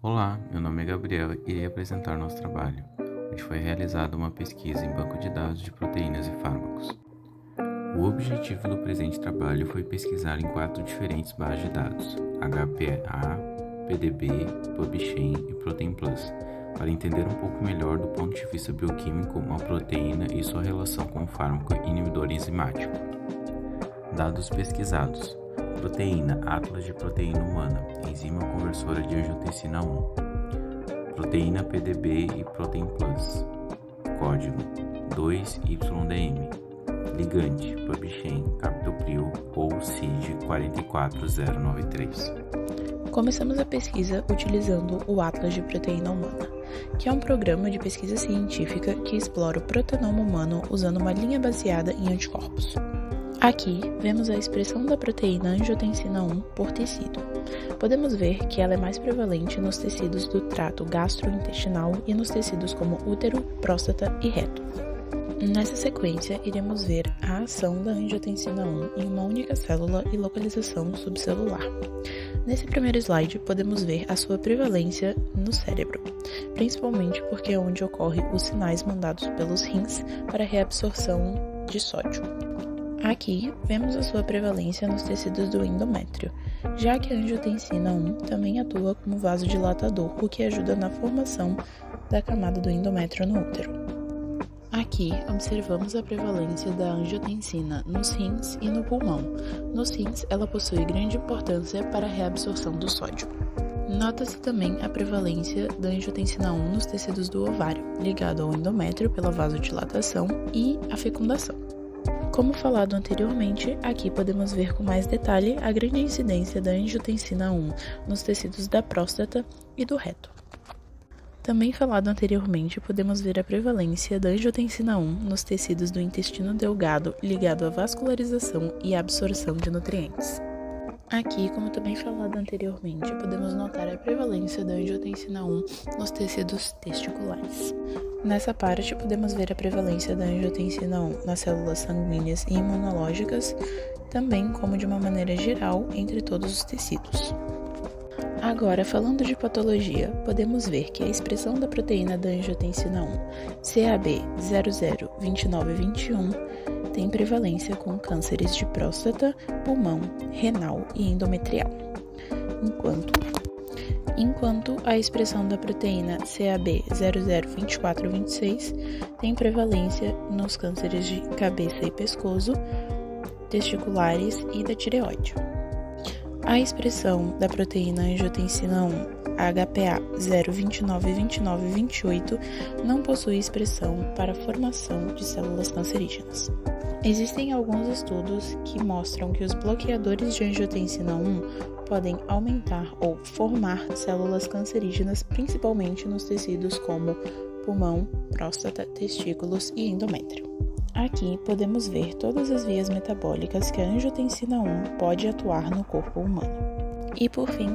Olá, meu nome é Gabriel e irei apresentar nosso trabalho, onde foi realizada uma pesquisa em banco de dados de proteínas e fármacos. O objetivo do presente trabalho foi pesquisar em 4 diferentes bases de dados, HPA, PDB, PubChain e ProteinPlus, para entender um pouco melhor do ponto de vista bioquímico uma proteína e sua relação com o fármaco inibidor enzimático. Dados pesquisados: proteína Atlas de proteína humana, enzima conversora de angiotensina 1. Proteína PDB e ProteinPlus. Código 2YDM. Ligante PubChain Captopril ou CID 44093. Começamos a pesquisa utilizando o Atlas de Proteína Humana, que é um programa de pesquisa científica que explora o proteoma humano usando uma linha baseada em anticorpos. Aqui, vemos a expressão da proteína angiotensina 1 por tecido. Podemos ver que ela é mais prevalente nos tecidos do trato gastrointestinal e nos tecidos como útero, próstata e reto. Nessa sequência, iremos ver a ação da angiotensina 1 em uma única célula e localização subcelular. Nesse primeiro slide, podemos ver a sua prevalência no cérebro, principalmente porque é onde ocorrem os sinais mandados pelos rins para a reabsorção de sódio. Aqui, vemos a sua prevalência nos tecidos do endométrio, já que a angiotensina 1 também atua como vasodilatador, o que ajuda na formação da camada do endométrio no útero. Aqui, observamos a prevalência da angiotensina nos rins e no pulmão. Nos rins, ela possui grande importância para a reabsorção do sódio. Nota-se também a prevalência da angiotensina 1 nos tecidos do ovário, ligado ao endométrio pela vasodilatação e a fecundação. Como falado anteriormente, aqui podemos ver com mais detalhe a grande incidência da angiotensina 1 nos tecidos da próstata e do reto. Também falado anteriormente, podemos ver a prevalência da angiotensina 1 nos tecidos do intestino delgado ligado à vascularização e absorção de nutrientes. Aqui, como também falado anteriormente, podemos notar a prevalência da angiotensina 1 nos tecidos testiculares. Nessa parte, podemos ver a prevalência da angiotensina 1 nas células sanguíneas e imunológicas, também como de uma maneira geral entre todos os tecidos. Agora, falando de patologia, podemos ver que a expressão da proteína da angiotensina 1, CAB 002921, tem prevalência com cânceres de próstata, pulmão, renal e endometrial. Enquanto a expressão da proteína CAB 002426 tem prevalência nos cânceres de cabeça e pescoço, testiculares e da tireoide. A expressão da proteína angiotensina 1, HPA 0292928, não possui expressão para a formação de células cancerígenas. Existem alguns estudos que mostram que os bloqueadores de angiotensina 1 podem aumentar ou formar células cancerígenas, principalmente nos tecidos como pulmão, próstata, testículos e endométrio. Aqui podemos ver todas as vias metabólicas que a angiotensina 1 pode atuar no corpo humano. E por fim,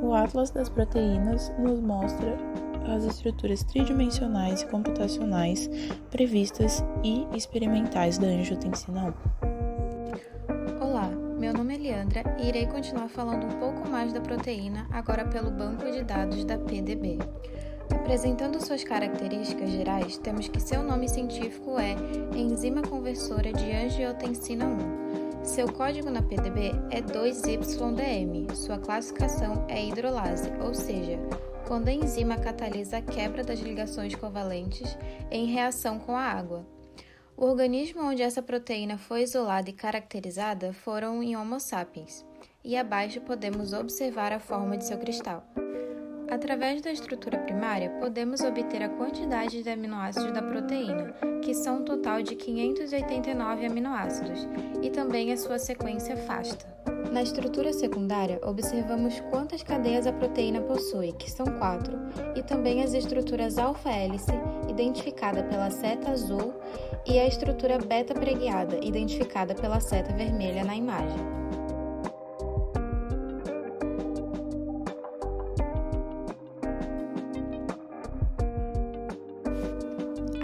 o Atlas das proteínas nos mostra as estruturas tridimensionais e computacionais previstas e experimentais da angiotensina 1. Olá, meu nome é Leandra e irei continuar falando um pouco mais da proteína, agora pelo banco de dados da PDB. Apresentando suas características gerais, temos que seu nome científico é enzima conversora de angiotensina 1. Seu código na PDB é 2YDM. Sua classificação é hidrolase, ou seja, quando a enzima catalisa a quebra das ligações covalentes em reação com a água. O organismo onde essa proteína foi isolada e caracterizada foram em Homo sapiens, e abaixo podemos observar a forma de seu cristal. Através da estrutura primária, podemos obter a quantidade de aminoácidos da proteína, que são um total de 589 aminoácidos, e também a sua sequência FASTA. Na estrutura secundária, observamos quantas cadeias a proteína possui, que são 4, e também as estruturas alfa-hélice, identificada pela seta azul, e a estrutura beta-preguiada, identificada pela seta vermelha na imagem.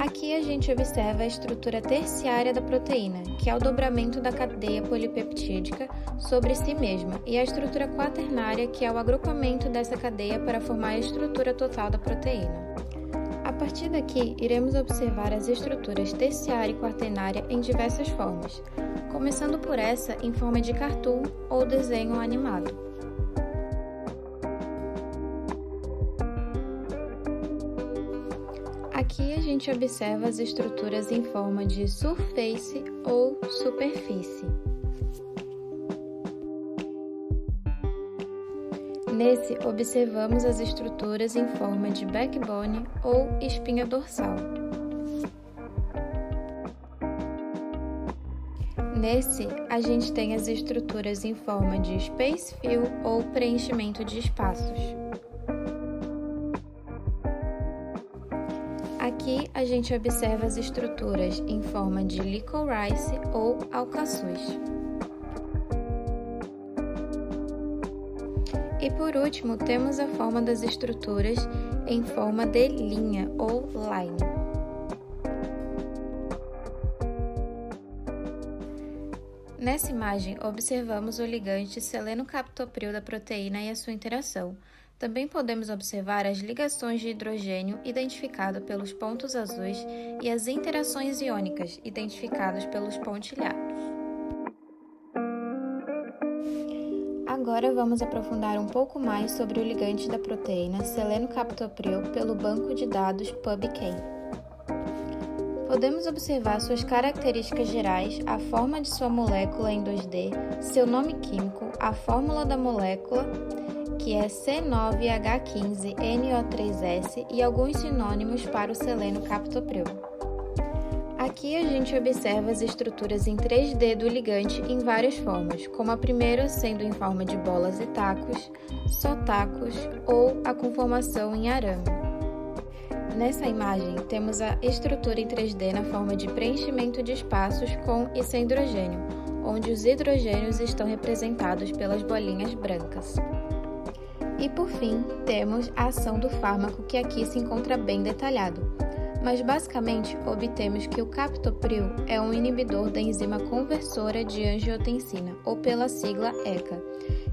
Aqui a gente observa a estrutura terciária da proteína, que é o dobramento da cadeia polipeptídica sobre si mesma, e a estrutura quaternária, que é o agrupamento dessa cadeia para formar a estrutura total da proteína. A partir daqui, iremos observar as estruturas terciária e quaternária em diversas formas, começando por essa em forma de cartoon ou desenho animado. Aqui a gente observa as estruturas em forma de surface ou superfície. Nesse, observamos as estruturas em forma de backbone ou espinha dorsal. Nesse, a gente tem as estruturas em forma de space fill ou preenchimento de espaços. Aqui a gente observa as estruturas em forma de licorice ou alcaçuz. E por último, temos a forma das estruturas em forma de linha ou line. Nessa imagem, observamos o ligante seleno-captopril da proteína e a sua interação. Também podemos observar as ligações de hidrogênio identificadas pelos pontos azuis e as interações iônicas identificadas pelos pontilhados. Agora vamos aprofundar um pouco mais sobre o ligante da proteína seleno-captopril pelo banco de dados PubChem. Podemos observar suas características gerais, a forma de sua molécula em 2D, seu nome químico, a fórmula da molécula, que é C9H15NO3S, e alguns sinônimos para o seleno-captopril. Aqui a gente observa as estruturas em 3D do ligante em várias formas, como a primeira sendo em forma de bolas e tacos, só tacos ou a conformação em arame. Nessa imagem, temos a estrutura em 3D na forma de preenchimento de espaços com e sem hidrogênio, onde os hidrogênios estão representados pelas bolinhas brancas. E por fim, temos a ação do fármaco, que aqui se encontra bem detalhado. Mas basicamente, obtemos que o captopril é um inibidor da enzima conversora de angiotensina, ou pela sigla ECA,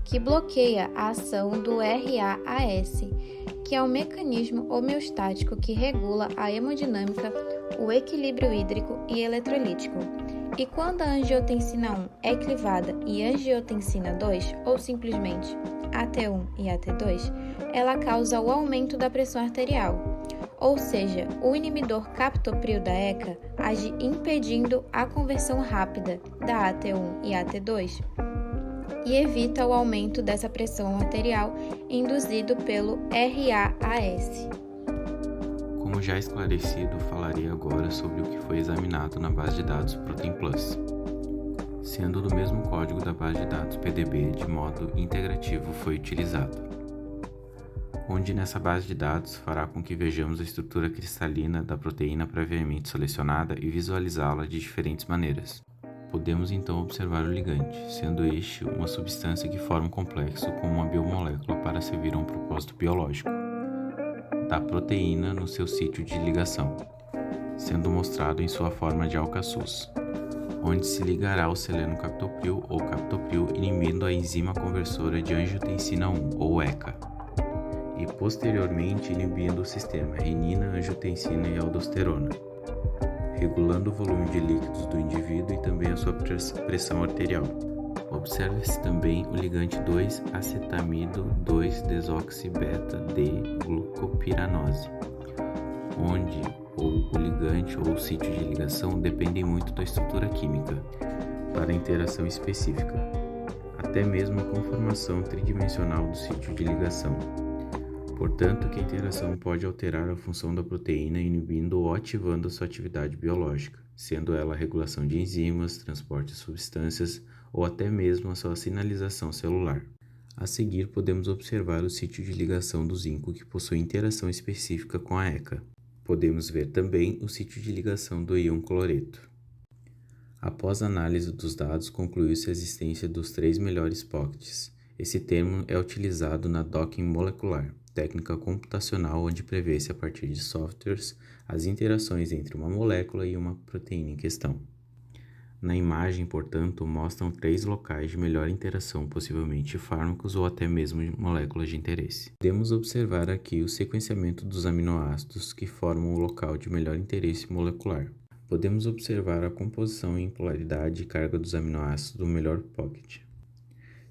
que bloqueia a ação do RAAS, que é um mecanismo homeostático que regula a hemodinâmica, o equilíbrio hídrico e eletrolítico. E quando a angiotensina 1 é clivada em angiotensina 2, ou simplesmente AT1 e AT2, ela causa o aumento da pressão arterial. Ou seja, o inibidor captopril da ECA age impedindo a conversão rápida da AT1 e AT2 e evita o aumento dessa pressão arterial induzido pelo RAAS. Como já esclarecido, falarei agora sobre o que foi examinado na base de dados Protein Plus, sendo do mesmo código da base de dados PDB de modo integrativo foi utilizado, onde nessa base de dados fará com que vejamos a estrutura cristalina da proteína previamente selecionada e visualizá-la de diferentes maneiras. Podemos então observar o ligante, sendo este uma substância que forma um complexo com uma biomolécula para servir a um propósito biológico, da proteína no seu sítio de ligação, sendo mostrado em sua forma de alcaçuz, onde se ligará o seleno-captopril ou captopril inibindo a enzima conversora de angiotensina 1, ou ECA, e posteriormente inibindo o sistema renina, angiotensina e aldosterona, regulando o volume de líquidos do indivíduo e também a sua pressão arterial. Observe-se também o ligante 2-acetamido 2-desoxibeta-D-glucopiranose, onde o ligante ou o sítio de ligação dependem muito da estrutura química para a interação específica, até mesmo a conformação tridimensional do sítio de ligação. Portanto, que a interação pode alterar a função da proteína, inibindo ou ativando a sua atividade biológica, sendo ela a regulação de enzimas, transporte de substâncias ou até mesmo a sua sinalização celular. A seguir, podemos observar o sítio de ligação do zinco que possui interação específica com a ECA. Podemos ver também o sítio de ligação do íon cloreto. Após a análise dos dados, concluiu-se a existência dos 3 melhores pockets. Esse termo é utilizado na docking molecular, técnica computacional onde prevê-se a partir de softwares as interações entre uma molécula e uma proteína em questão. Na imagem, portanto, mostram 3 locais de melhor interação, possivelmente fármacos ou até mesmo moléculas de interesse. Podemos observar aqui o sequenciamento dos aminoácidos que formam o local de melhor interesse molecular. Podemos observar a composição em polaridade e carga dos aminoácidos do melhor pocket,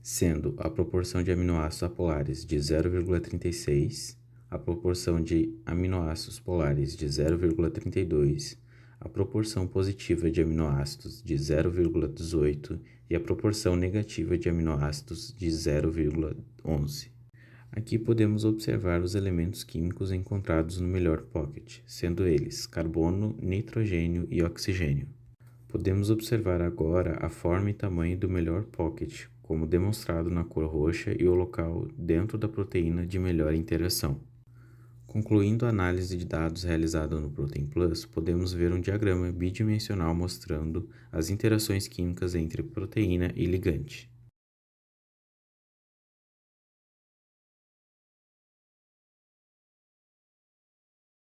sendo a proporção de aminoácidos apolares de 0,36, a proporção de aminoácidos polares de 0,32, a proporção positiva de aminoácidos de 0,18 e a proporção negativa de aminoácidos de 0,11. Aqui podemos observar os elementos químicos encontrados no melhor pocket, sendo eles carbono, nitrogênio e oxigênio. Podemos observar agora a forma e tamanho do melhor pocket, como demonstrado na cor roxa e o local dentro da proteína de melhor interação. Concluindo a análise de dados realizada no Protein Plus, podemos ver um diagrama bidimensional mostrando as interações químicas entre proteína e ligante.